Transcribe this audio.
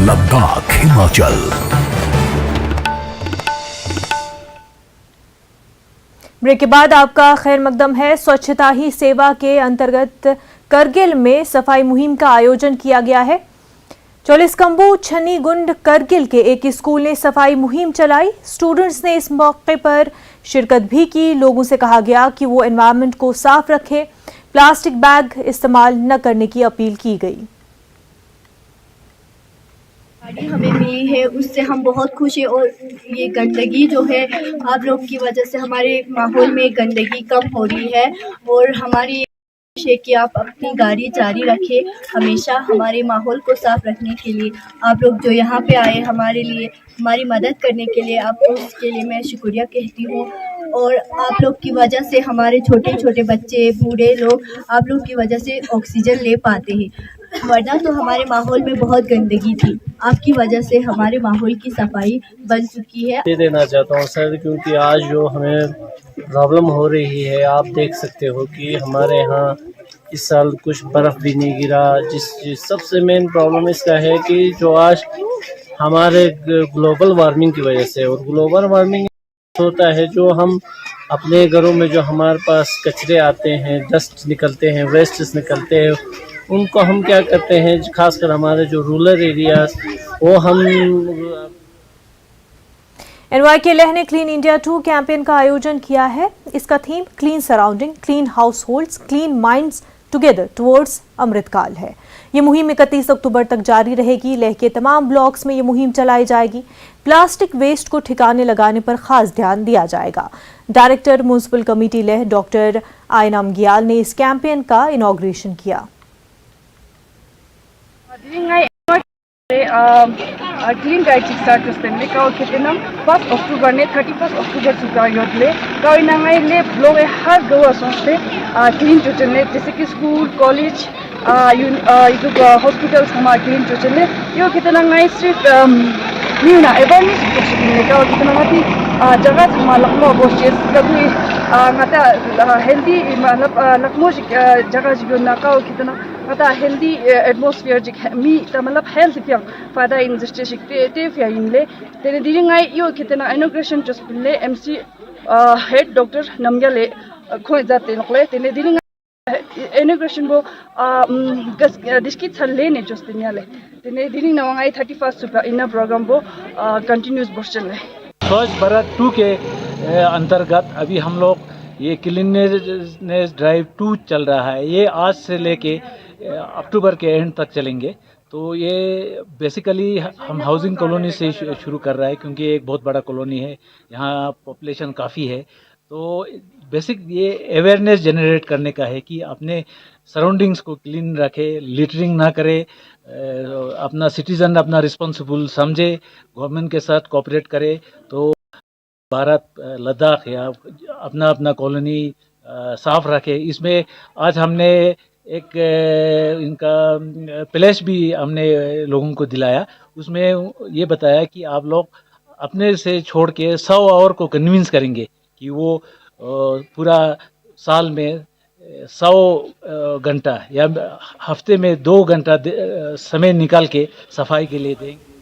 Ladakh Himachal. Break के बाद आपका खैर मकदम है। स्वच्छता ही सेवा के अंतर्गत करगिल में सफाई मुहिम का आयोजन किया गया है। चोलिस्कंबू छन्नीगुंड करगिल के एक स्कूल ने सफाई मुहिम चलाई। स्टूडेंट्स ने इस मौके पर शिरकत भी की। लोगों से कहा गया कि वो एनवायरनमेंट को साफ रखें। प्लास्टिक बैग इस्तेमाल न करने की अपील की गई। गाड़ी हमें मिली है, उससे हम बहुत खुश हैं। और ये गंदगी जो है आप लोग की वजह से हमारे माहौल में गंदगी कम हो रही है। और हमारी कोशिश है कि आप अपनी गाड़ी जारी रखें, हमेशा हमारे माहौल को साफ रखने के लिए। आप लोग जो यहाँ पे आए हमारे लिए, हमारी मदद करने के लिए, आपको उसके लिए मैं शुक्रिया कहती हूँ। और आप लोग की वजह से हमारे छोटे छोटे बच्चे, बूढ़े लोग आप लोग की वजह से ऑक्सीजन ले पाते हैं, वरना तो हमारे माहौल में बहुत गंदगी थी। आपकी वजह से हमारे माहौल की सफाई बन चुकी है। ये देना चाहता हूँ सर, क्योंकि आज जो हमें प्रॉब्लम हो रही है, आप देख सकते हो कि हमारे यहाँ इस साल कुछ बर्फ़ भी नहीं गिरा। जिस सबसे मेन प्रॉब्लम इसका है कि जो आज हमारे ग्लोबल वार्मिंग की वजह से, और ग्लोबल वार्मिंग होता है जो हम अपने घरों में जो हमारे पास कचरे आते हैं, डस्ट निकलते हैं, वेस्ट्स निकलते हैं, उनको हम क्या करते हैं, खासकर हमारे जो रूरल एरियाज, वो हम NYK लेह ने क्लीन इंडिया 2 कैंपेन का आयोजन किया है। इसका theme clean surrounding, clean households, clean minds together towards Amritkaal है। ये मुहिम 31 अक्टूबर तक जारी रहेगी। लेह के तमाम ब्लॉक्स में ये मुहिम चलाई जाएगी। प्लास्टिक वेस्ट को ठिकाने लगाने पर खास ध्यान दिया जाएगा। Director municipal committee Leh doctor Aynam Gyal ने इस कैंपेन का इनॉग्रेशन किया। क्लीन गाइड स्टार्ट करते का कितना 1 अक्टूबर ने 31 अक्टूबर चुका योदले का नंगाई ले ब्लॉग हर गवा सोचते क्लीन चुचने, जैसे कि स्कूल, कॉलेज, हॉस्पिटल्स हमारे क्लीन चुचने यो कितना नंगाई सिर्फ न्यूना अवेयरनेस कुछ का कितना माती जगह हमारा लखनऊ बोचेस कभी ngata healthy मतलब लखनऊ जगह जो ना का कितना ngata healthy atmosphere जिक मी मतलब health पिया फायदा इन जस्टे शिकते ते फिया इनले तेरे दिरिंगाई यो कितना inauguration just ले MC head डॉक्टर नमगले खोज जाते नकले तेरे दिरिंगाई inauguration वो दिस्कित चले ने just नियाले तेरे दिरिंग नवांगाई 31 सुपर इन्ना प्रोग्राम वो continuous बोर्चन ले। स्वच्छ भारत 2 के अंतर्गत अभी हम लोग ये क्लीननेस ड्राइव 2 चल रहा है। ये आज से लेके अक्टूबर के एंड तक चलेंगे। तो ये बेसिकली हम हाउसिंग कॉलोनी से शुरू कर रहा है, क्योंकि एक बहुत बड़ा कॉलोनी है, यहाँ पॉपुलेशन काफ़ी है। तो बेसिक ये अवेयरनेस जनरेट करने का है कि अपने सराउंडिंग्स को क्लीन रखे, लिटरिंग ना करे, अपना सिटीज़न अपना रिस्पॉन्सिबल समझे, गवर्नमेंट के साथ कोऑपरेट करे। तो भारत लद्दाख या अपना अपना कॉलोनी साफ रखे। इसमें आज हमने एक इनका प्लेस भी हमने लोगों को दिलाया। उसमें ये बताया कि आप लोग अपने से छोड़ के 100 और को कन्विंस करेंगे कि वो पूरा साल में 100 घंटा या हफ्ते में 2 घंटा समय निकाल के सफाई के लिए देंगे।